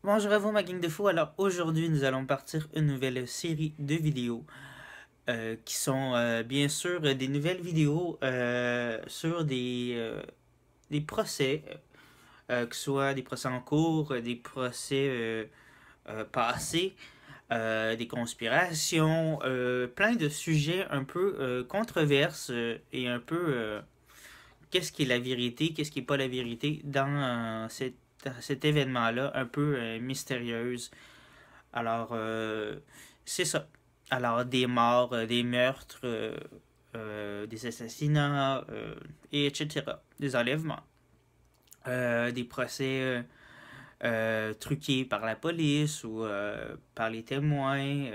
Bonjour à vous ma gang de fous. Alors aujourd'hui nous allons partir une nouvelle série de vidéos qui sont bien sûr des nouvelles vidéos sur des procès, que ce soit des procès en cours, des procès passés, des conspirations, plein de sujets un peu controverses et un peu qu'est-ce qui est la vérité, qu'est-ce qui n'est pas la vérité dans cet événement-là un peu mystérieuse. Alors, c'est ça. Alors, des morts, des meurtres, des assassinats, et etc. Des enlèvements. Des procès truqués par la police ou par les témoins.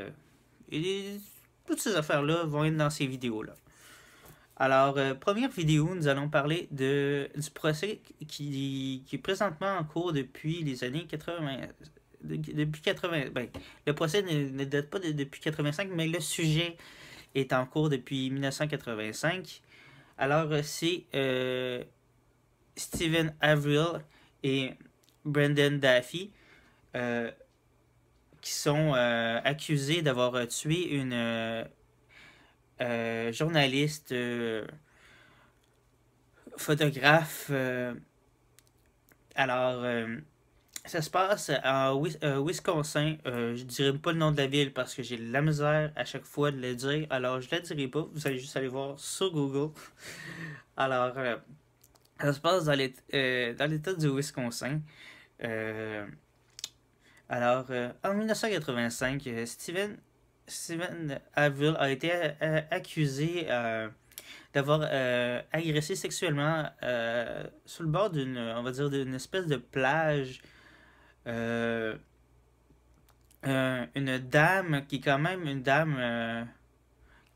Et toutes ces affaires-là vont être dans ces vidéos-là. Alors, première vidéo, nous allons parler du procès qui est présentement en cours depuis les années 80. Depuis 80. Ben, le procès ne date pas depuis 85, mais le sujet est en cours depuis 1985. Alors, c'est Stephen Avril et Brendan Daffy euh, qui sont accusés d'avoir tué une journaliste, photographe. Alors, ça se passe en Wisconsin. Je dirai pas le nom de la ville parce que j'ai la misère à chaque fois de le dire. Alors, je ne le dirai pas. Vous allez juste aller voir sur Google. Alors, ça se passe dans l'État du Wisconsin. Euh, en 1985, Steven Avil a été accusé d'avoir agressé sexuellement sur le bord d'une, on va dire, d'une espèce de plage. Euh, une dame qui est quand même une dame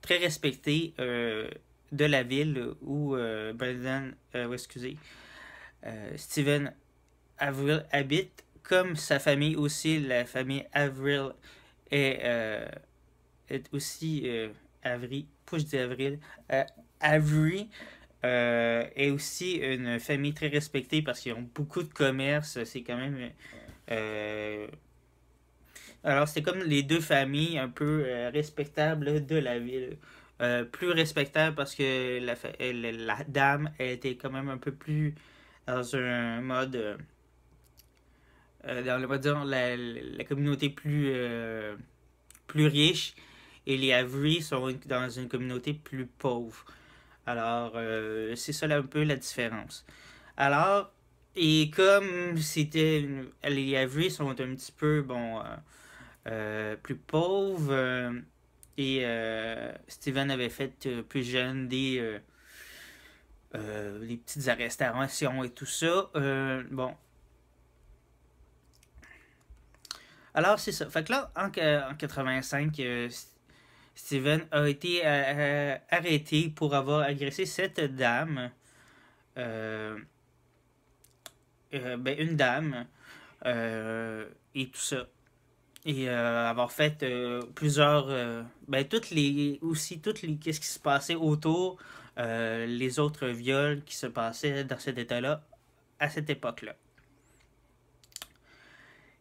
très respectée de la ville où Steven Avril habite, comme sa famille aussi, la famille Avril est, euh, est aussi Avery, pas je dis Avril, Avery est aussi une famille très respectée parce qu'ils ont beaucoup de commerce, c'est quand même euh, alors, c'était comme les deux familles un peu respectables de la ville. Plus respectable parce que la dame elle était quand même un peu plus dans un mode, dans le, on va dire, la communauté plus riche et les Avery sont dans une communauté plus pauvre. Alors, c'est ça là, un peu la différence. Alors, et comme les Avery sont un petit peu, bon, plus pauvres. Steven avait fait plus jeune des petites arrestations et tout ça. Bon. Alors, c'est ça. Fait que là, en 85, Steven a été arrêté pour avoir agressé cette dame. Euh, ben, une dame. Et tout ça. Et avoir fait plusieurs ben toutes les qu'est-ce qui se passait autour, les autres viols qui se passaient dans cet état-là à cette époque-là.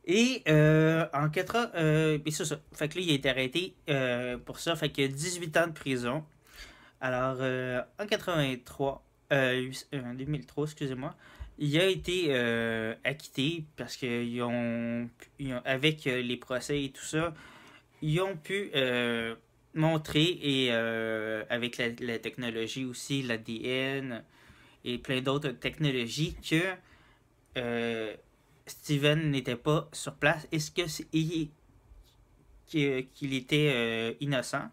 Et en 4 ans, et c'est ça. Fait que là, il a été arrêté pour ça. Fait qu'il a 18 ans de prison. Alors, en 83, 2003, excusez-moi, il a été acquitté parce avec les procès et tout ça, ils ont pu montrer, et avec la technologie aussi, l'ADN et plein d'autres technologies, que euh, Steven n'était pas sur place et qu'il était innocent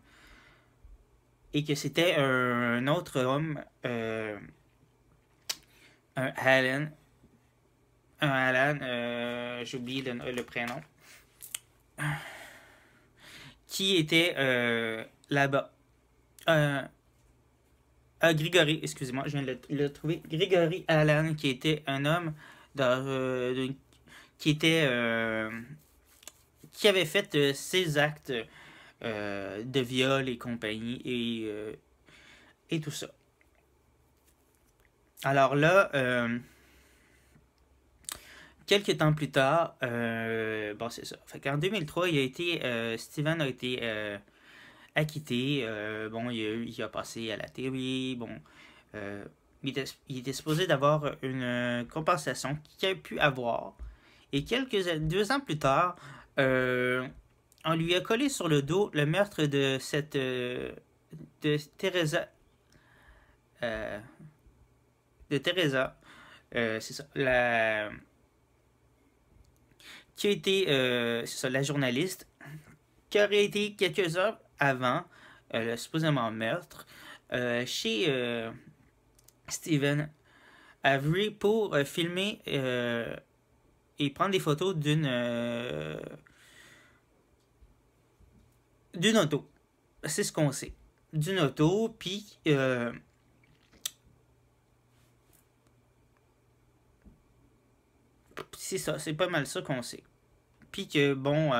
et que c'était un autre homme, un Alan, j'ai oublié le prénom, qui était là-bas. Euh, Grigory, excusez-moi, je viens de le trouver. Grigory Allen, qui était un homme qui était qui avait fait ses actes de viol et compagnie et tout ça. Alors là, quelques temps plus tard, bon, c'est ça. Fait qu'en 2003, Steven a été acquitté. Bon, il a passé à la télé. Bon, euh, il était supposé d'avoir une compensation qu'il a pu avoir. Et 2 ans plus tard, euh, on lui a collé sur le dos le meurtre de Teresa. euh, de Teresa. C'est ça. Qui a été, c'est ça, la journaliste, qui aurait été quelques heures avant le supposément meurtre chez Steven Avery pour filmer et prendre des photos d'une auto. C'est ce qu'on sait. D'une auto, puis c'est ça, c'est pas mal ça qu'on sait. Puis que bon,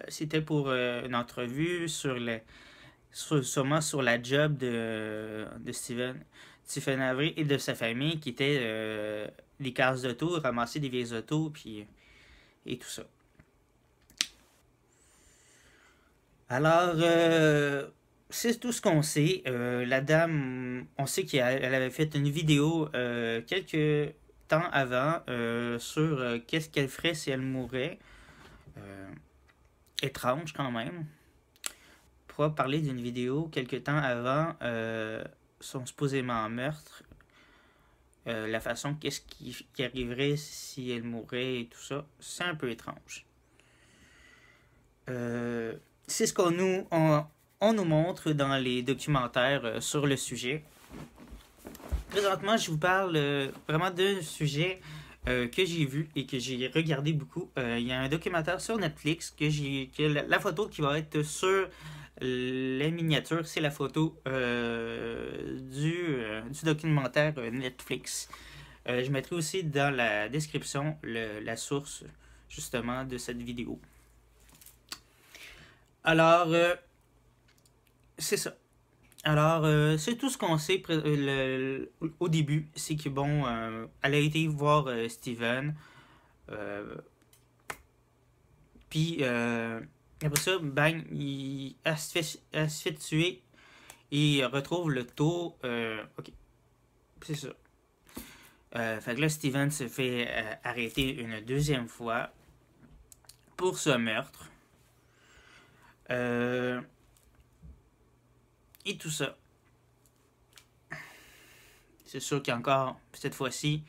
c'était pour une entrevue sûrement sur la job de Stephen Avery et de sa famille qui était des cases d'auto, ramasser des vieilles autos, puis et tout ça. Alors, c'est tout ce qu'on sait. La dame, on sait qu'elle avait fait une vidéo quelques temps avant sur qu'est-ce qu'elle ferait si elle mourait. Euh, Étrange quand même. Pourra parler d'une vidéo quelques temps avant son supposément meurtre. La façon qui arriverait si elle mourait et tout ça, c'est un peu étrange. Euh, c'est ce on nous montre dans les documentaires sur le sujet. Présentement, je vous parle vraiment d'un sujet que j'ai vu et que j'ai regardé beaucoup. Il y a un documentaire sur Netflix que la photo qui va être sur la miniature, c'est la photo du documentaire Netflix. Je mettrai aussi dans la description la source justement de cette vidéo. Alors, c'est ça. Alors, c'est tout ce qu'on sait au début. C'est que, bon, elle a été voir Steven. Euh, Puis, après ça, bang, elle se fait tuer. Et il retrouve le taux. Ok, c'est ça. Fait que là, Steven se fait arrêter une deuxième fois pour ce meurtre. Euh, et tout ça. C'est sûr qu'encore, cette fois-ci,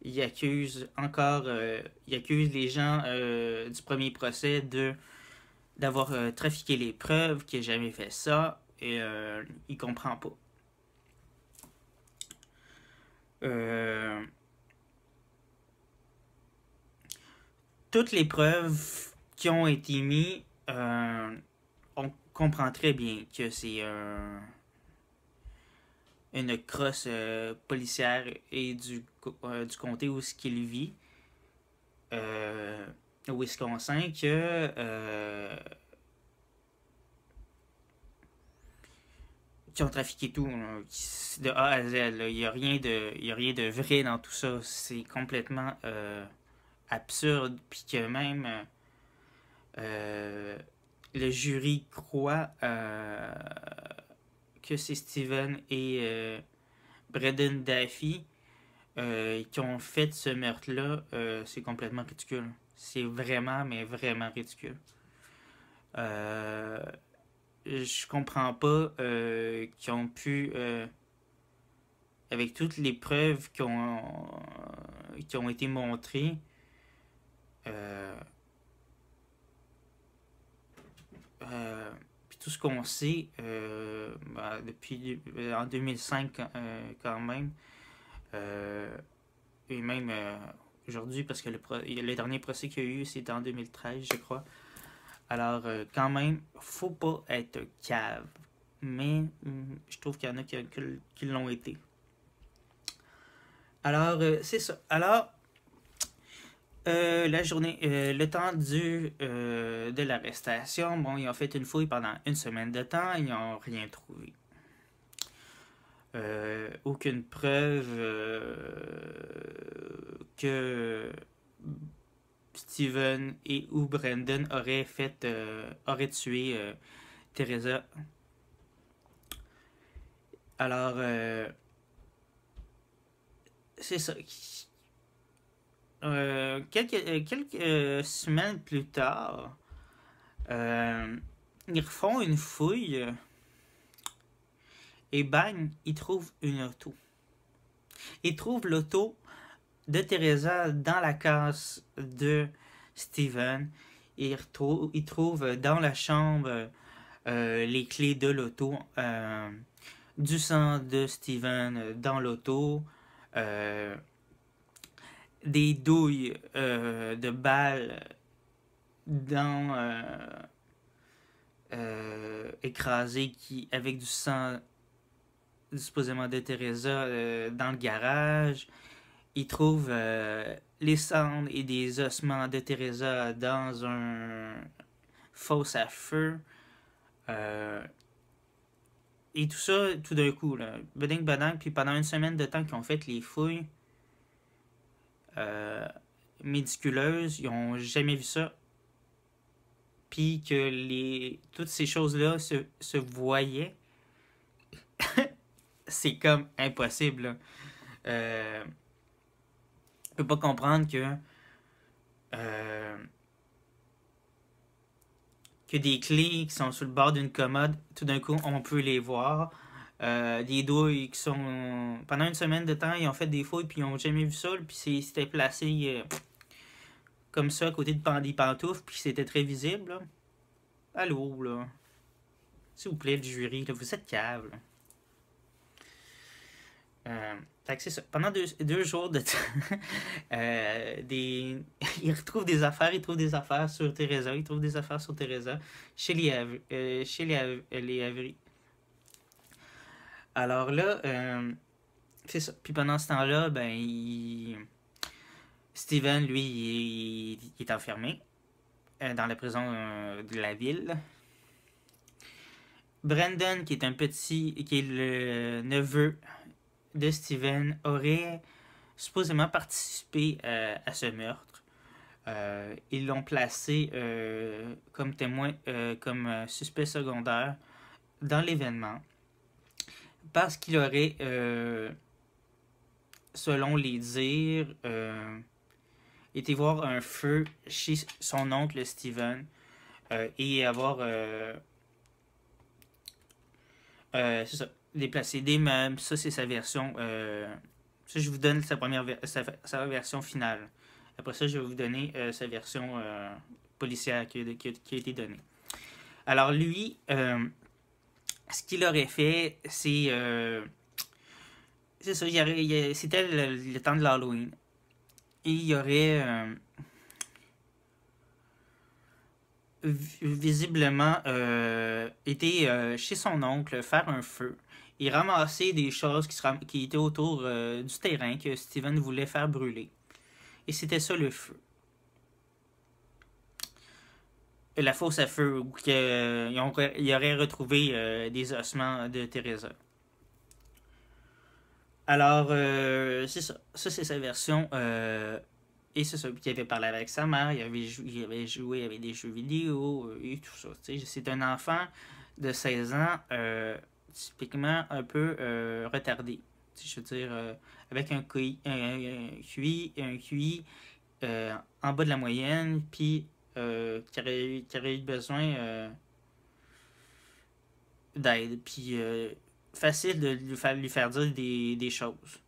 il accuse les gens du premier procès d'avoir trafiqué les preuves, qu'il n'a jamais fait ça, et il comprend pas. Euh, Toutes les preuves qui ont été mises, on comprend très bien que c'est une crosse policière et du comté où ce qu'il vit, au Wisconsin, qui ont trafiqué tout de A à Z. Il n'y a rien de vrai dans tout ça. C'est complètement absurde. Puis que même euh, le jury croit que c'est Steven et Braden Daffy qui ont fait ce meurtre-là. C'est complètement ridicule. C'est vraiment, mais vraiment ridicule. Euh, je comprends pas qu'ils ont pu, avec toutes les preuves qui ont été montrées, euh, puis tout ce qu'on sait depuis en 2005 quand même, et même aujourd'hui, parce que le dernier procès qu'il y a eu, c'était en 2013, je crois. Alors, quand même, faut pas être cave. Mais je trouve qu'il y en a qui l'ont été. Alors, c'est ça. Alors, la journée, le temps de l'arrestation, bon, ils ont fait une fouille pendant une semaine de temps, ils n'ont rien trouvé. Aucune preuve que Steven et ou Brandon auraient tué Teresa. Alors, c'est ça. Quelques semaines plus tard, ils refont une fouille et bang, ils trouvent une auto. Ils trouvent l'auto de Teresa dans la case de Steven. Et ils trouvent dans la chambre les clés de l'auto, du sang de Steven dans l'auto, des douilles de balles dans écrasées avec du sang supposément de Teresa dans le garage. Ils trouvent les cendres et des ossements de Teresa dans un fosse à feu. Et tout ça, tout d'un coup, là, beding badang, puis pendant une semaine de temps qu'ils ont fait les fouilles médiculeuses, ils ont jamais vu ça. Puis que toutes ces choses-là se voyaient. C'est comme impossible, là. Je peux pas comprendre que des clés qui sont sur le bord d'une commode, tout d'un coup, on peut les voir. Des douilles qui sont... Pendant une semaine de temps, ils ont fait des fouilles, puis ils ont jamais vu ça, puis c'était placé comme ça, à côté des pantoufles, puis c'était très visible, là. Allô, là. S'il vous plaît, le jury, là, vous êtes cave, là. Fait que c'est ça. Pendant deux jours de temps, ils retrouvent des affaires, ils trouvent des affaires sur Teresa, ils trouvent des affaires sur Teresa chez les Avery. Alors là, c'est ça. Puis pendant ce temps-là, Steven, lui, il est enfermé dans la prison de la ville. Brandon, qui est le neveu de Steven, aurait supposément participé à ce meurtre. Ils l'ont placé comme témoin, comme suspect secondaire dans l'événement parce qu'il aurait, selon les dires, été voir un feu chez son oncle Steven et avoir c'est ça, déplacer des meubles. Ça, c'est sa version. Ça, je vous donne sa version finale. Après ça, je vais vous donner sa version policière qui a été donnée. Alors, lui, ce qu'il aurait fait, c'est ça, c'était le temps de l'Halloween. Et il aurait visiblement été chez son oncle faire un feu et ramasser des choses qui étaient autour du terrain que Steven voulait faire brûler. Et c'était ça le feu. La fosse à feu où il aurait retrouvé des ossements de Teresa. Alors, c'est ça. Ça, c'est sa version. Et c'est ça. Puis il avait parlé avec sa mère. Il avait joué avec des jeux vidéo et tout ça. C'est un enfant de 16 ans, typiquement un peu retardé. Je veux dire, avec un QI en bas de la moyenne, puis qui aurait eu besoin d'aide. Puis facile de lui faire dire des choses.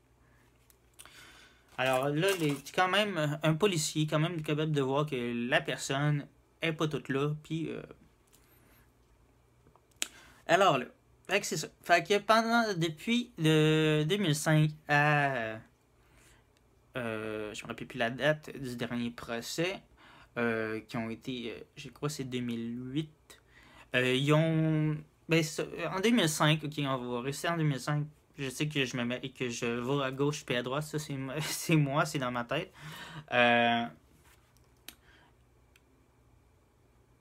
Alors là, quand même, un policier, quand même capable de voir que la personne est pas toute là, puis alors là, fait que c'est ça. Fait que depuis le 2005 à je me rappelle plus la date du dernier procès, qui ont été, je crois c'est 2008. Ils ont, en 2005, ok, on va rester en 2005. Je sais que je vais à gauche puis à droite, ça c'est moi, c'est dans ma tête.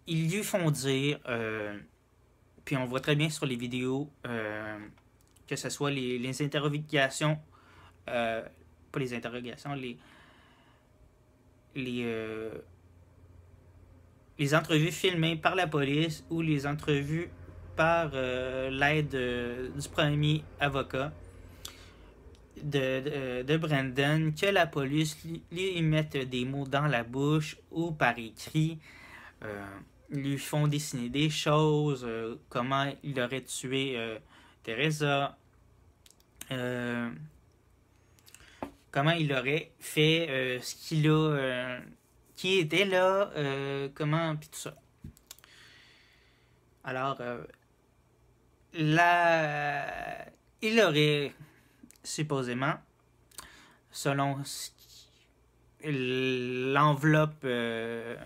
Ils lui font dire, puis on voit très bien sur les vidéos, que ce soit les interrogations, pas les interrogations, les les entrevues filmées par la police ou les entrevues par l'aide du premier avocat de Brandon, que la police lui mette des mots dans la bouche ou par écrit, euh, lui font dessiner des choses, comment il aurait tué Teresa, euh, comment il aurait fait ce qu'il a, qui était là, comment, puis tout ça. Alors, là, il aurait supposément, selon l'enveloppe de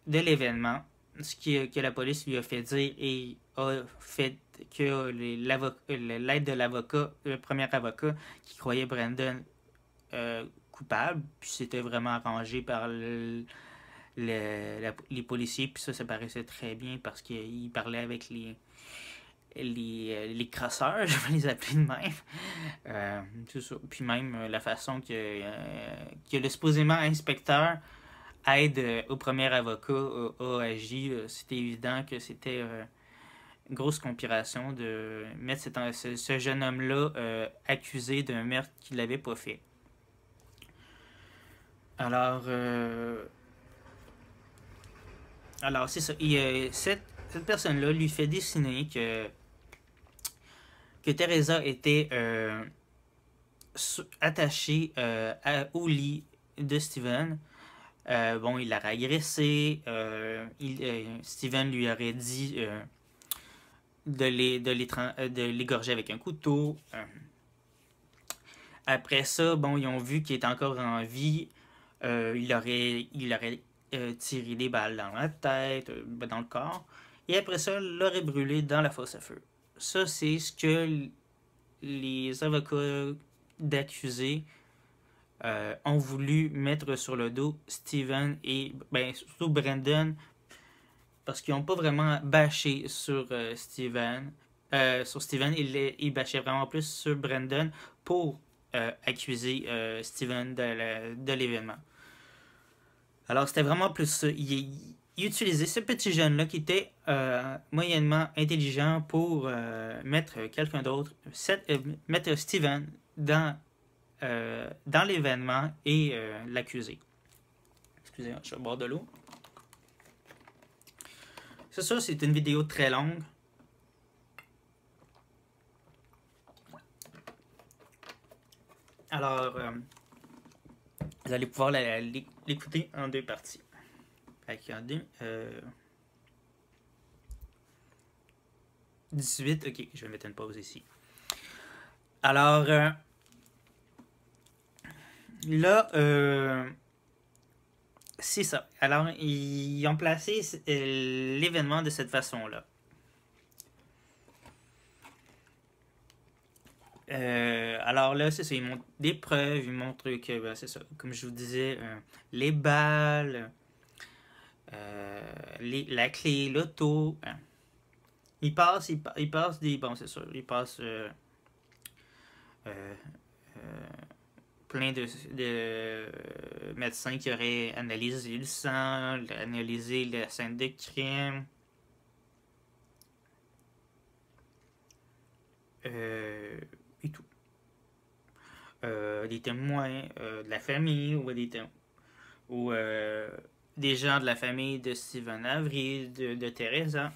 l'événement, que la police lui a fait dire et a fait que l'aide de l'avocat, le premier avocat qui croyait Brandon coupable, puis c'était vraiment arrangé par les policiers, puis ça paraissait très bien parce qu'il parlait avec les crasseurs, je vais les appeler de même. C'est ça. Puis même la façon que le supposément inspecteur aide au premier avocat a agi, c'était évident que c'était une grosse conspiration de mettre ce jeune homme-là accusé d'un meurtre qu'il n'avait pas fait. Alors, c'est ça. Cette personne-là lui fait dessiner que Teresa était attachée au lit de Steven. Bon, il l'aurait agressé. Steven lui aurait dit de l'égorger avec un couteau. Après ça, bon, ils ont vu qu'il était encore en vie. Il aurait tiré des balles dans la tête, dans le corps. Et après ça, l'aurait brûlé dans la fosse à feu. Ça, c'est ce que les avocats d'accusés ont voulu mettre sur le dos Steven et surtout Brandon, parce qu'ils n'ont pas vraiment bâché sur Steven. Ils bâchaient vraiment plus sur Brandon pour accuser Steven de l'événement. Alors c'était vraiment plus ça. Il utilisait ce petit jeune-là qui était moyennement intelligent pour mettre quelqu'un d'autre, mettre Steven dans l'événement et l'accuser. Excusez-moi, je suis au bord de l'eau. C'est ça, c'est une vidéo très longue. Alors, vous allez pouvoir l'écouter en deux parties. Regardez. 18, ok, je vais mettre une pause ici. Alors, là, c'est ça. Alors, ils ont placé l'événement de cette façon-là. Alors là, c'est ça. Ils montrent des preuves. Ils montrent que, ben, c'est ça. Comme je vous disais, les balles, la clé, l'auto. Ils passent des. Bon, c'est sûr. Ils passent plein de médecins qui auraient analysé le sang, analysé la scène de crime. Et tout. Des témoins de la famille ou des gens de la famille de Steven Avery, de Teresa.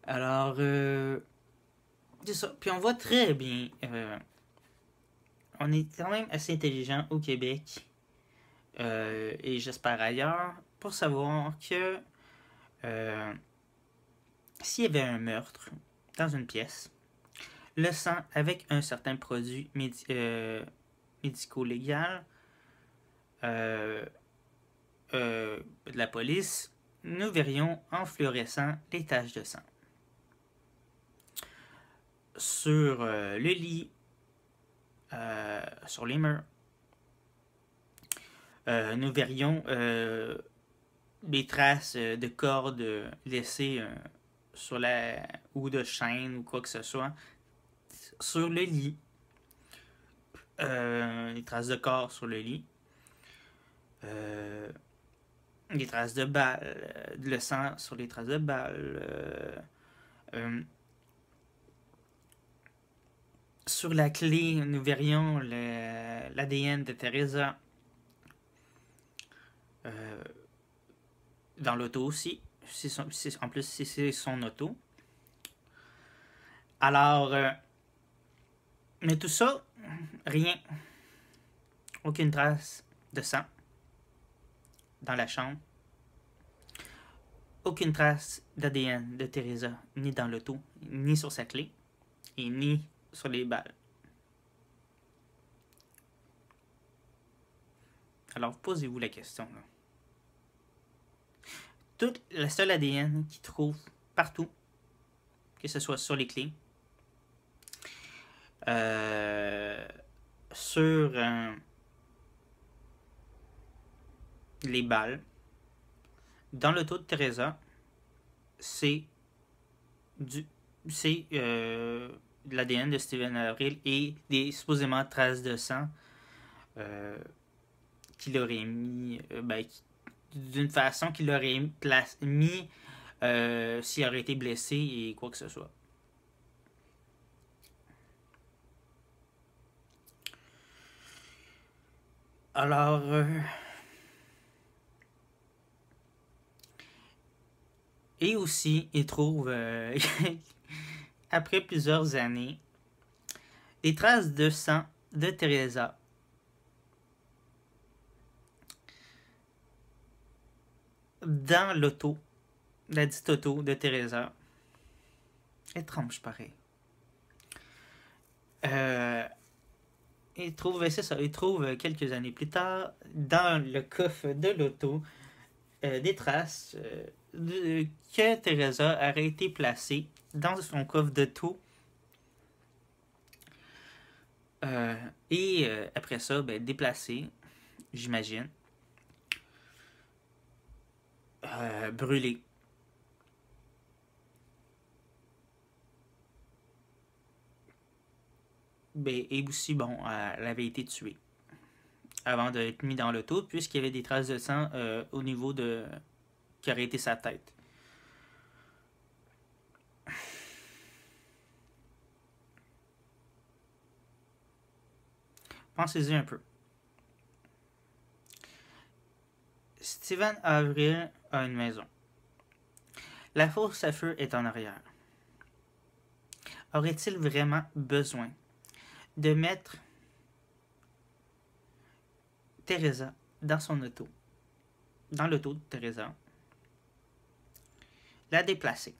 Alors, c'est ça. Puis on voit très bien, on est quand même assez intelligent au Québec, et j'espère ailleurs, pour savoir que s'il y avait un meurtre dans une pièce, le sang avec un certain produit médico-légal de la police, nous verrions en fluorescent les taches de sang. Sur le lit, sur les murs, nous verrions des traces de cordes laissées sur ou de chaînes ou quoi que ce soit sur le lit. Des traces de corps sur le lit. les traces de balles, le sang sur les traces de balles. Sur la clé, nous verrions l'ADN de Teresa dans l'auto aussi. En plus, c'est son auto. Alors, mais tout ça, rien. Aucune trace de sang dans la chambre. Aucune trace d'ADN de Teresa, ni dans l'auto, ni sur sa clé, et ni sur les balles. Alors, posez-vous la question. Là. Tout le seul ADN qu'ils trouvent partout, que ce soit sur les clés, sur les balles, dans l'auto de Teresa, c'est l'ADN de Steven Avril et des supposément traces de sang qu'il aurait mis d'une façon qu'il aurait mis s'il aurait été blessé et quoi que ce soit. Alors, et aussi, il trouve, après plusieurs années, des traces de sang de Teresa dans l'auto, la dite auto de Teresa. Étrange, pareil. Il trouve, c'est ça, il trouve quelques années plus tard, dans le coffre de l'auto, des traces que Teresa aurait été placée dans son coffre d'auto. Et après ça, déplacée, j'imagine, brûlée. Et aussi, bon, elle avait été tuée avant d'être mise dans l'auto, puisqu'il y avait des traces de sang au niveau de qui aurait été sa tête. Pensez-y un peu. Steven Avril a une maison. La fosse à feu est en arrière. Aurait-il vraiment besoin de mettre Teresa dans son auto, dans l'auto de Teresa, la déplacer,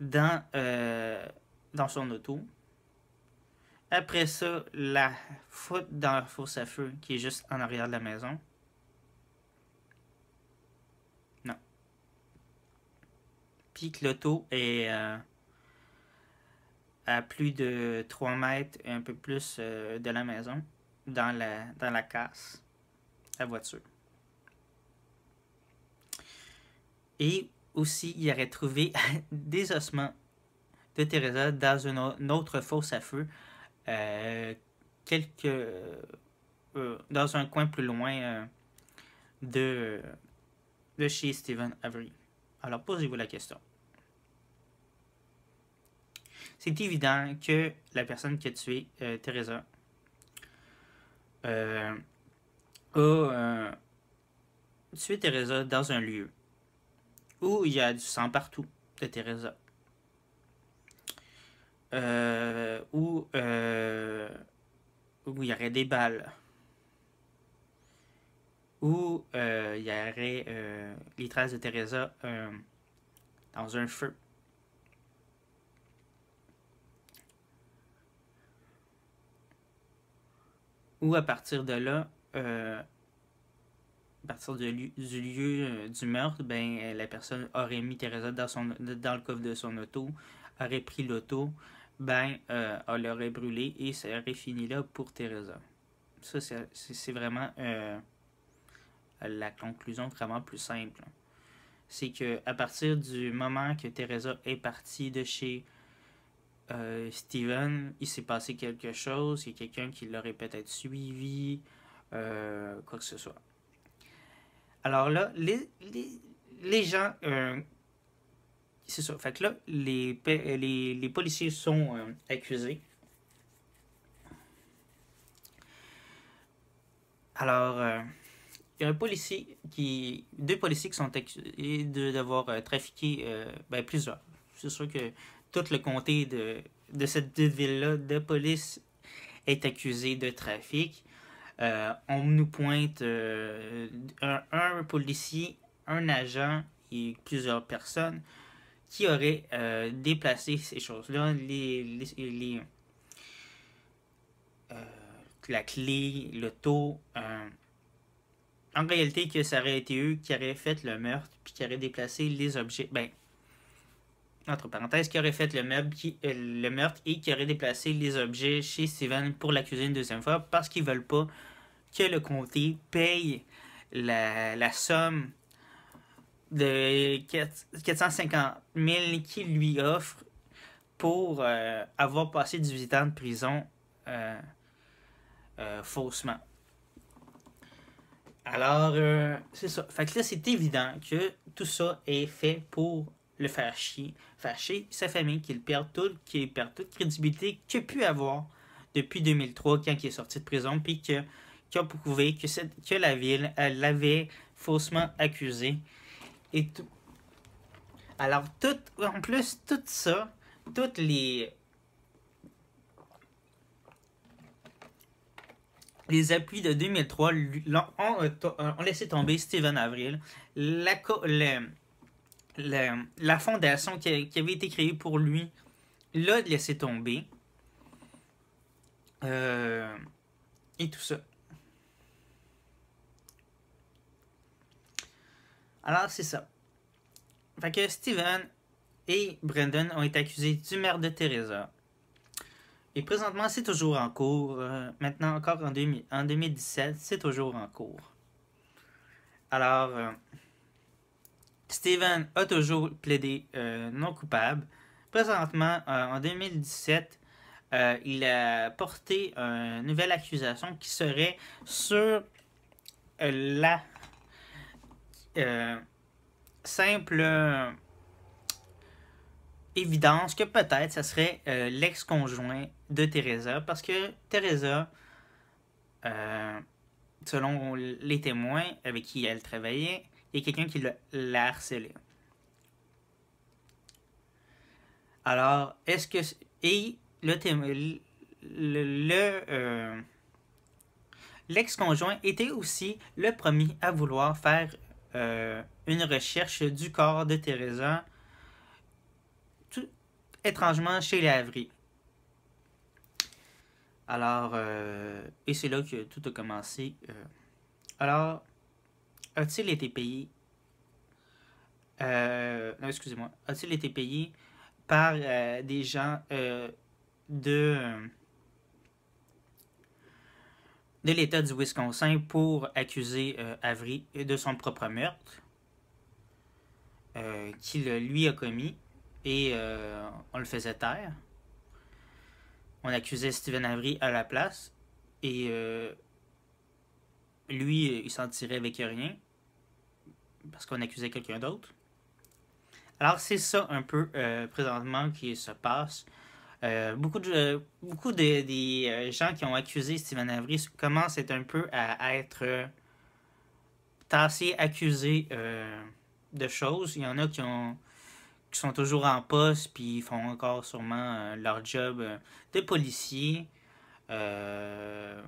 dans son auto, après ça, la foutre dans la fosse à feu qui est juste en arrière de la maison? Non. Puis que l'auto est à plus de 3 mètres et un peu plus de la maison, dans la casse à voiture. Et aussi, il aurait trouvé des ossements de Teresa dans une autre fosse à feu, dans un coin plus loin de chez Steven Avery. Alors, posez-vous la question. C'est évident que la personne qui a tué Teresa a tué Teresa dans un lieu où il y a du sang partout de Teresa. Où il y aurait des balles. Où il y aurait les traces de Teresa dans un feu. Ou à partir de là, à partir du lieu du meurtre, la personne aurait mis Teresa dans le coffre de son auto, aurait pris l'auto, elle l'aurait brûlé et ça aurait fini là pour Teresa. Ça, c'est vraiment la conclusion vraiment plus simple. C'est que à partir du moment que Teresa est partie de chez Steven, il s'est passé quelque chose, il y a quelqu'un qui l'aurait peut-être suivi, quoi que ce soit. Alors là, les gens, c'est ça, fait que là, les policiers sont accusés. Alors, il y a deux policiers qui sont accusés d'avoir trafiqué, plusieurs. C'est sûr que tout le comté de cette ville-là de police est accusé de trafic. On nous pointe un policier, un agent et plusieurs personnes qui auraient déplacé ces choses-là, euh, la clé, l'auto. En réalité, que ça aurait été eux qui auraient fait le meurtre puis qui auraient déplacé les objets. Ben, entre parenthèses, qui auraient fait le meurtre et qui auraient déplacé les objets chez Steven pour l'accuser une deuxième fois parce qu'ils veulent pas que le comté paye la somme de 450 000 qu'il lui offre pour avoir passé 18 ans de prison faussement. Alors, c'est ça. Fait que là, c'est évident que tout ça est fait pour le faire chier. Faire chier sa famille, qu'il perd toute crédibilité qu'il a pu avoir depuis 2003 quand il est sorti de prison, puis qu'il a prouvé que la ville l'avait faussement accusé. Et tout. Alors, en plus, tout ça, toutes les appuis de 2003 ont laissé tomber Steven Avril. La fondation qui avait été créée pour lui l'a laissé tomber. Et tout ça. Alors, c'est ça. Fait que Steven et Brendan ont été accusés du meurtre de Teresa. Et présentement, c'est toujours en cours. Maintenant, encore en 2017, c'est toujours en cours. Alors, Steven a toujours plaidé non coupable. Présentement, en 2017, il a porté une nouvelle accusation qui serait sur la simple évidence que peut-être ça serait l'ex-conjoint de Teresa, parce que Teresa, selon les témoins avec qui elle travaillait, il y a quelqu'un qui l'a harcelé. Alors, est-ce que... Et l'ex-conjoint était aussi le premier à vouloir faire une recherche du corps de Teresa, tout étrangement chez les Avery. Alors, et c'est là que tout a commencé. Alors, a-t-il été payé? Non, excusez-moi. A-t-il été payé par des gens de l'État du Wisconsin pour accuser Avery de son propre meurtre qu'il lui a commis, et on le faisait taire. On accusait Steven Avery à la place, et lui, il s'en tirait avec rien parce qu'on accusait quelqu'un d'autre. Alors, c'est ça un peu présentement qui se passe. Beaucoup des gens qui ont accusé Steven Avery commencent un peu à être tassés, accusés de choses. Il y en a qui sont toujours en poste, puis ils font encore sûrement leur job de policier, de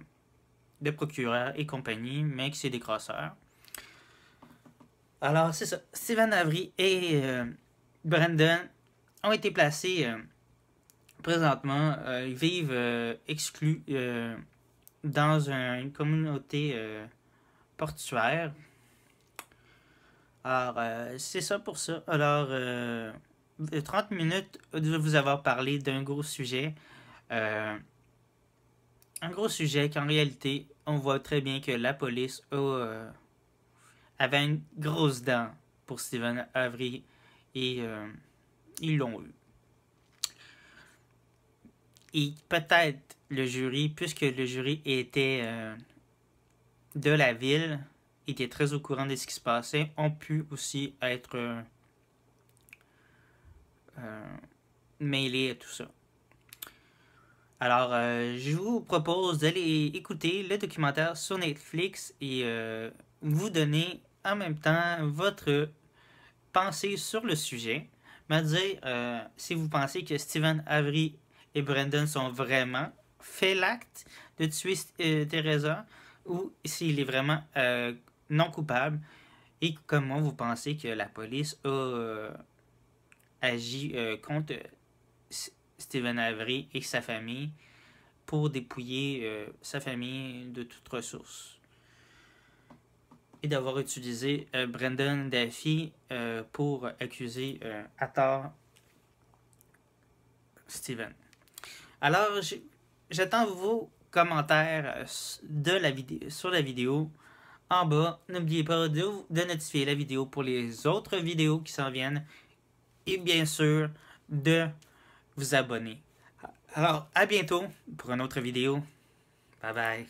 procureur et compagnie, mais qui c'est des crosseurs. Alors, c'est ça. Steven Avery et Brendan ont été placés présentement. Ils vivent exclus dans une communauté portuaire. Alors, c'est ça pour ça. Alors, 30 minutes de vous avoir parlé d'un gros sujet. Un gros sujet qu'en réalité, on voit très bien que la police avait une grosse dent pour Steven Avery, et ils l'ont eu. et peut-être le jury, puisque le jury était de la ville, était très au courant de ce qui se passait, ont pu aussi être mêlés à tout ça. Alors, je vous propose d'aller écouter le documentaire sur Netflix et vous donner en même temps votre pensée sur le sujet. Me dire si vous pensez que Stephen Avery et Brandon sont vraiment fait l'acte de tuer Teresa ou s'il est vraiment non coupable et comment vous pensez que la police a agi contre Stephen Avery et sa famille pour dépouiller sa famille de toute ressource et d'avoir utilisé Brendan Daffy pour accuser à tort Steven. Alors, j'attends vos commentaires sur la vidéo en bas. N'oubliez pas de notifier la vidéo pour les autres vidéos qui s'en viennent et bien sûr de vous abonner. Alors, à bientôt pour une autre vidéo. Bye bye.